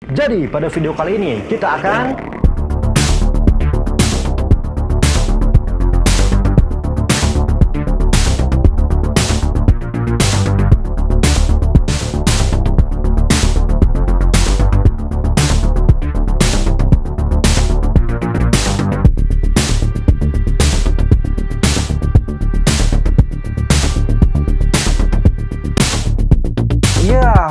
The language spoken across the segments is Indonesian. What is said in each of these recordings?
Jadi pada video kali ini kita akan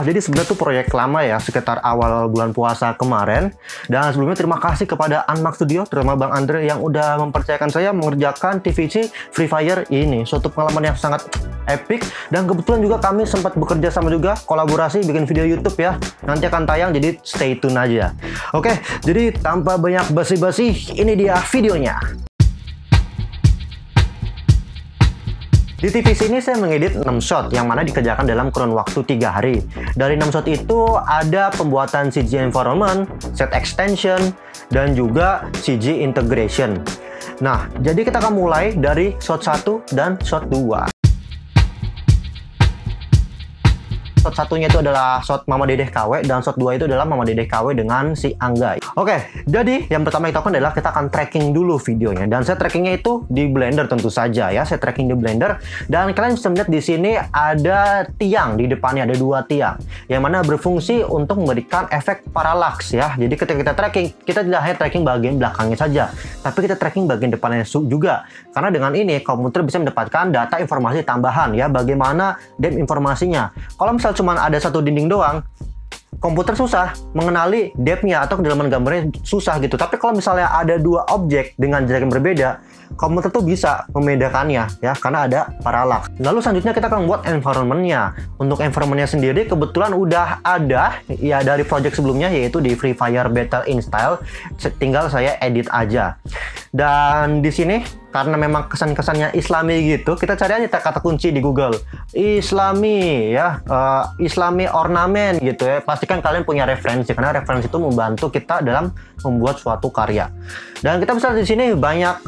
jadi sebenarnya tuh proyek lama ya, sekitar awal bulan puasa kemarin. Dan sebelumnya terima kasih kepada Unmark Studio, terutama Bang Andre yang udah mempercayakan saya mengerjakan TVC Free Fire ini. Suatu pengalaman yang sangat epic. Dan kebetulan juga kami sempat bekerja sama juga, kolaborasi bikin video YouTube ya. Nanti akan tayang, jadi stay tune aja. Oke, jadi tanpa banyak basi-basi, ini dia videonya. Di TVC ini saya mengedit 6 shot yang mana dikerjakan dalam kurun waktu 3 hari. Dari 6 shot itu ada pembuatan CG environment, set extension, dan juga CG integration. Nah, jadi kita akan mulai dari shot 1 dan shot 2. Shot satunya itu adalah shot Mama Dedeh KW, dan shot 2 itu adalah Mama Dedeh KW dengan si Angga. Oke, jadi yang pertama kita lakukan adalah kita akan tracking dulu videonya, dan saya trackingnya itu di Blender tentu saja ya. Saya tracking di Blender, dan kalian bisa melihat di sini ada tiang di depannya, ada 2 tiang yang mana berfungsi untuk memberikan efek parallax ya. Jadi ketika kita tracking, kita tidak hanya tracking bagian belakangnya saja, tapi kita tracking bagian depannya juga, karena dengan ini komputer bisa mendapatkan data informasi tambahan ya, bagaimana depth informasinya. Kalau misal cuma ada satu dinding doang, komputer susah mengenali depth-nya atau kedalaman gambarnya, susah gitu. Tapi kalau misalnya ada 2 objek dengan jarak yang berbeda, komputer tuh bisa membedakannya ya, karena ada parallax. Lalu selanjutnya kita akan membuat environment-nya. Untuk environment-nya sendiri kebetulan udah ada ya dari project sebelumnya, yaitu di Free Fire Battle InStyle. Tinggal saya edit aja. Dan di sini karena memang kesan-kesannya Islami gitu, kita cari aja kata kunci di Google. Islami ya, Islami ornamen gitu ya. Pastikan kalian punya referensi, karena referensi itu membantu kita dalam membuat suatu karya. Dan kita bisa di sini banyak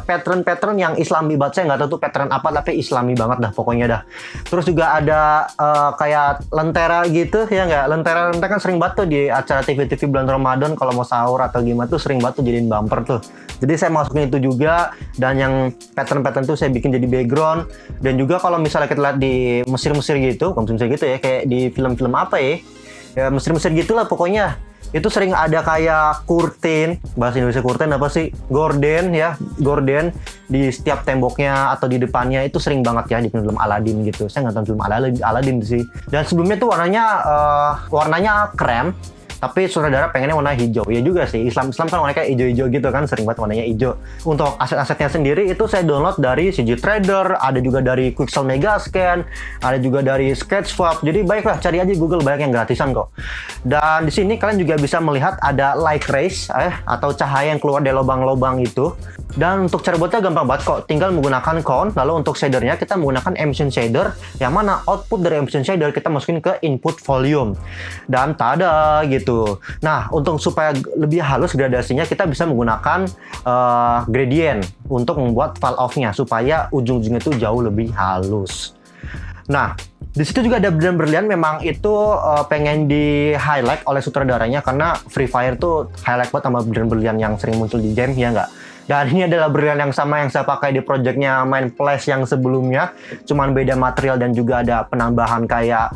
pattern-pattern yang Islami banget. Saya nggak tahu tuh pattern apa, tapi Islami banget dah pokoknya dah. Terus juga ada kayak lentera gitu ya nggak? Lentera kan sering banget tuh di acara TV-TV bulan Ramadan kalau mau sahur atau gimana tuh sering banget tuh jadiin bumper tuh. Jadi saya masukin itu juga, dan yang pattern-pattern itu saya bikin jadi background. Dan juga kalau misalnya kita lihat di Mesir-Mesir gitu, Mesir gitu ya, kayak di film-film apa ya, ya Mesir-Mesir gitulah pokoknya. Itu sering ada kayak kurtin, bahasa Indonesia kurtin apa sih? Gorden ya, gorden di setiap temboknya atau di depannya, itu sering banget ya di film Aladdin gitu. Saya nggak tahu film Aladdin sih. Dan sebelumnya tuh warnanya krem, tapi saudara pengennya warna hijau. Ya juga sih, Islam kan warnanya kayak hijau-hijau gitu kan, sering banget warnanya hijau. Untuk aset-asetnya sendiri itu saya download dari CG Trader, ada juga dari Quixel Megascan, ada juga dari Sketchfab. Jadi baiklah, cari aja Google, banyak yang gratisan kok. Dan di sini kalian juga bisa melihat ada light rays atau cahaya yang keluar dari lubang-lubang itu. Dan untuk cara buatnya gampang banget kok, tinggal menggunakan cone. Lalu untuk shadernya kita menggunakan emission shader, yang mana output dari emission shader kita masukin ke input volume. Dan tada gitu. Nah, untuk supaya lebih halus gradasinya, kita bisa menggunakan gradient untuk membuat fall off-nya supaya ujung-ujungnya itu jauh lebih halus. Nah, di situ juga ada berlian-berlian, memang itu pengen di highlight oleh sutradaranya, karena Free Fire tuh highlight banget sama berlian-berlian yang sering muncul di game ya nggak? Dan ini adalah berlian yang sama yang saya pakai di projectnya Main Flash yang sebelumnya, cuman beda material dan juga ada penambahan kayak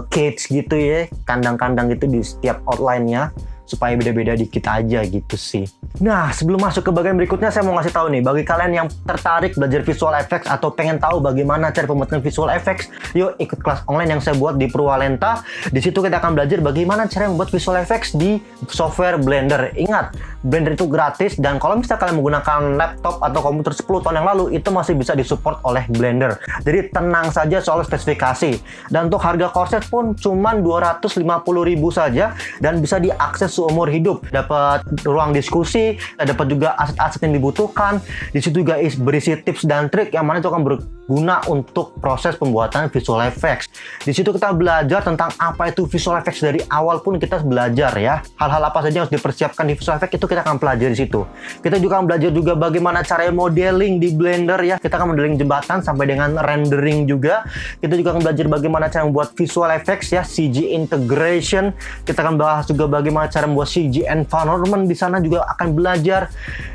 cage gitu ya, kandang-kandang gitu di setiap outline-nya, supaya beda-beda dikit aja gitu sih. Nah, sebelum masuk ke bagian berikutnya, saya mau ngasih tahu nih, bagi kalian yang tertarik belajar visual effects atau pengen tahu bagaimana cara pembuatan visual effects, yuk ikut kelas online yang saya buat di Purwalenta. Di situ kita akan belajar bagaimana cara membuat visual effects di software Blender. Ingat, Blender itu gratis, dan kalau misalnya kalian menggunakan laptop atau komputer 10 tahun yang lalu, itu masih bisa disupport oleh Blender. Jadi tenang saja soal spesifikasi. Dan untuk harga course pun cuman 250.000 saja, dan bisa diakses seumur hidup. Dapat ruang diskusi, dapat juga aset-aset yang dibutuhkan. Di situ juga berisi tips dan trik yang mana itu akan guna untuk proses pembuatan visual effects. Di situ kita belajar tentang apa itu visual effects dari awal pun kita belajar ya. Hal-hal apa saja yang harus dipersiapkan di visual effects itu kita akan pelajari di situ. Kita juga akan belajar juga bagaimana cara modeling di Blender ya. Kita akan modeling jembatan sampai dengan rendering juga. Kita juga akan belajar bagaimana cara membuat visual effects ya, CG integration. Kita akan bahas juga bagaimana cara membuat CG environment, di sana juga akan belajar.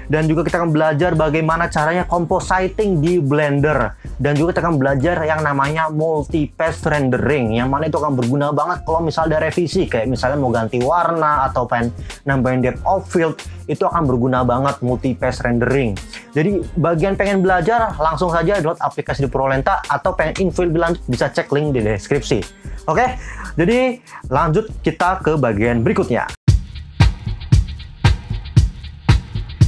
Dan juga kita akan belajar bagaimana caranya compositing di Blender. Dan juga kita akan belajar yang namanya multi-pass rendering, yang mana itu akan berguna banget kalau misalnya ada revisi, kayak misalnya mau ganti warna atau pengen nambahin depth of field, itu akan berguna banget multi-pass rendering. Jadi bagian pengen belajar, langsung saja download aplikasi di Purwolenta, atau pengen info lebih lanjut bisa cek link di deskripsi. Oke, jadi lanjut kita ke bagian berikutnya.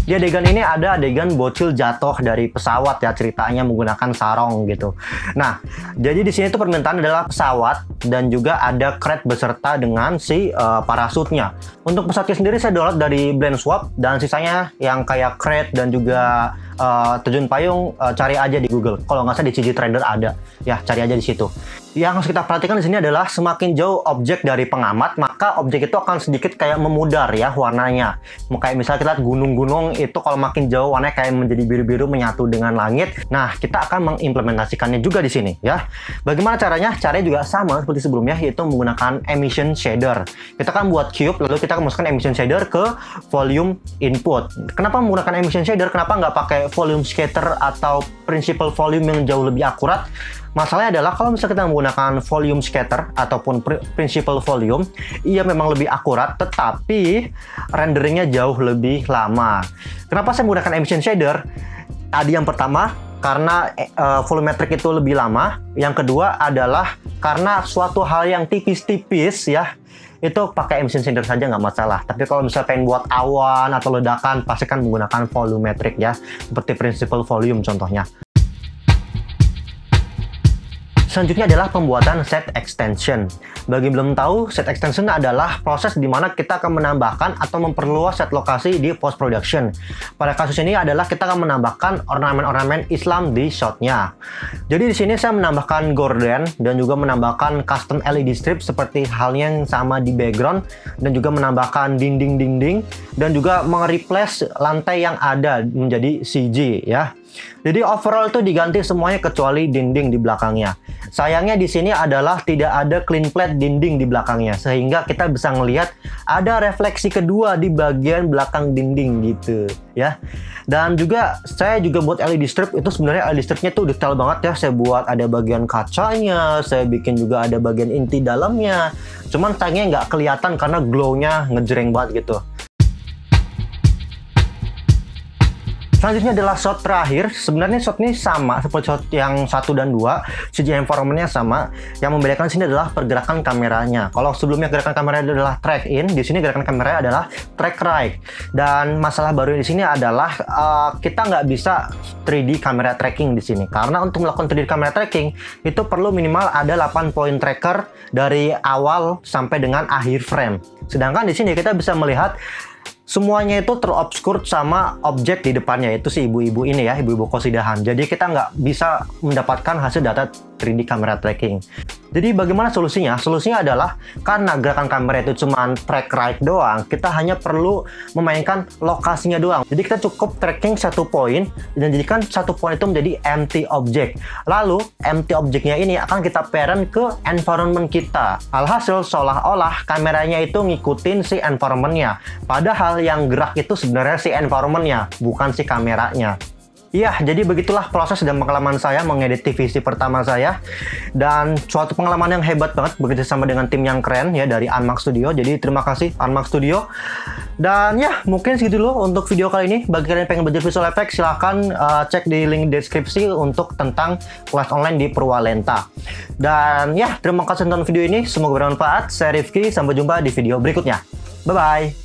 Di adegan ini ada adegan bocil jatuh dari pesawat ya, ceritanya menggunakan sarong gitu. Nah, jadi di sini tuh permintaan adalah pesawat dan juga ada crate beserta dengan si parasutnya. Untuk pesawatnya sendiri saya download dari BlendSwap, dan sisanya yang kayak crate dan juga terjun payung cari aja di Google. Kalau nggak salah di CG Trader ada, ya cari aja di situ. Yang harus kita perhatikan di sini adalah semakin jauh objek dari pengamat, maka objek itu akan sedikit kayak memudar ya warnanya. Kayak misalnya kita lihat gunung-gunung itu kalau makin jauh warnanya kayak menjadi biru-biru menyatu dengan langit. Nah, kita akan mengimplementasikannya juga di sini ya. Bagaimana caranya? Caranya juga sama seperti sebelumnya, yaitu menggunakan emission shader. Kita akan buat cube, lalu kita akan masukkan emission shader ke volume input. Kenapa menggunakan emission shader? Kenapa nggak pakai volume scatter atau principal volume yang jauh lebih akurat? Masalahnya adalah kalau misalnya kita menggunakan volume scatter ataupun principal volume, ia memang lebih akurat, tetapi renderingnya jauh lebih lama. Kenapa saya menggunakan emission shader? Tadi yang pertama, karena volumetric itu lebih lama. Yang kedua adalah karena suatu hal yang tipis-tipis ya, itu pakai emission shader saja nggak masalah. Tapi kalau misalnya pengen buat awan atau ledakan, pasti kan menggunakan volumetric ya, seperti principal volume contohnya. Selanjutnya adalah pembuatan set extension. Bagi yang belum tahu, set extension adalah proses di mana kita akan menambahkan atau memperluas set lokasi di post production. Pada kasus ini adalah kita akan menambahkan ornamen-ornamen Islam di shotnya. Jadi di sini saya menambahkan gorden dan juga menambahkan custom LED strip seperti halnya yang sama di background, dan juga menambahkan dinding-dinding dan juga mereplace lantai yang ada menjadi CG ya. Jadi overall itu diganti semuanya kecuali dinding di belakangnya. Sayangnya di sini adalah tidak ada clean plate dinding di belakangnya, sehingga kita bisa ngelihat ada refleksi kedua di bagian belakang dinding gitu ya. Dan juga saya juga buat LED strip, itu sebenarnya LED stripnya tuh detail banget ya. Saya buat ada bagian kacanya, saya bikin juga ada bagian inti dalamnya. Cuman sayangnya nggak kelihatan karena glow-nya ngejreng banget gitu. Selanjutnya adalah shot terakhir. Sebenarnya shot ini sama seperti shot yang 1 dan 2. CG environment-nya sama. Yang membedakan sini adalah pergerakan kameranya. Kalau sebelumnya gerakan kamera adalah track in, di sini gerakan kamera adalah track right. Dan masalah baru di sini adalah kita nggak bisa 3D kamera tracking di sini. Karena untuk melakukan 3D kamera tracking itu perlu minimal ada 8 point tracker dari awal sampai dengan akhir frame. Sedangkan di sini kita bisa melihat semuanya itu terobscure sama objek di depannya, itu si ibu-ibu ini ya, ibu-ibu kosidahan. Jadi kita nggak bisa mendapatkan hasil data 3D kamera tracking. Jadi bagaimana solusinya? Solusinya adalah karena gerakan kamera itu cuma track right doang, kita hanya perlu memainkan lokasinya doang. Jadi kita cukup tracking satu poin dan jadikan satu poin itu menjadi empty object. Lalu empty objectnya ini akan kita parent ke environment kita. Alhasil seolah-olah kameranya itu ngikutin si environmentnya. Padahal yang gerak itu sebenarnya si environmentnya, bukan si kameranya. Iya, jadi begitulah proses dan pengalaman saya mengedit TVC pertama saya. Dan suatu pengalaman yang hebat banget bekerja sama dengan tim yang keren ya dari Unmark Studio. Jadi terima kasih Unmark Studio. Dan ya, mungkin segitu dulu untuk video kali ini. Bagi kalian yang pengen belajar visual effects, silahkan cek di link deskripsi untuk tentang kelas online di Purwolenta. Dan ya, terima kasih nonton video ini. Semoga bermanfaat. Saya Rifki, sampai jumpa di video berikutnya. Bye-bye.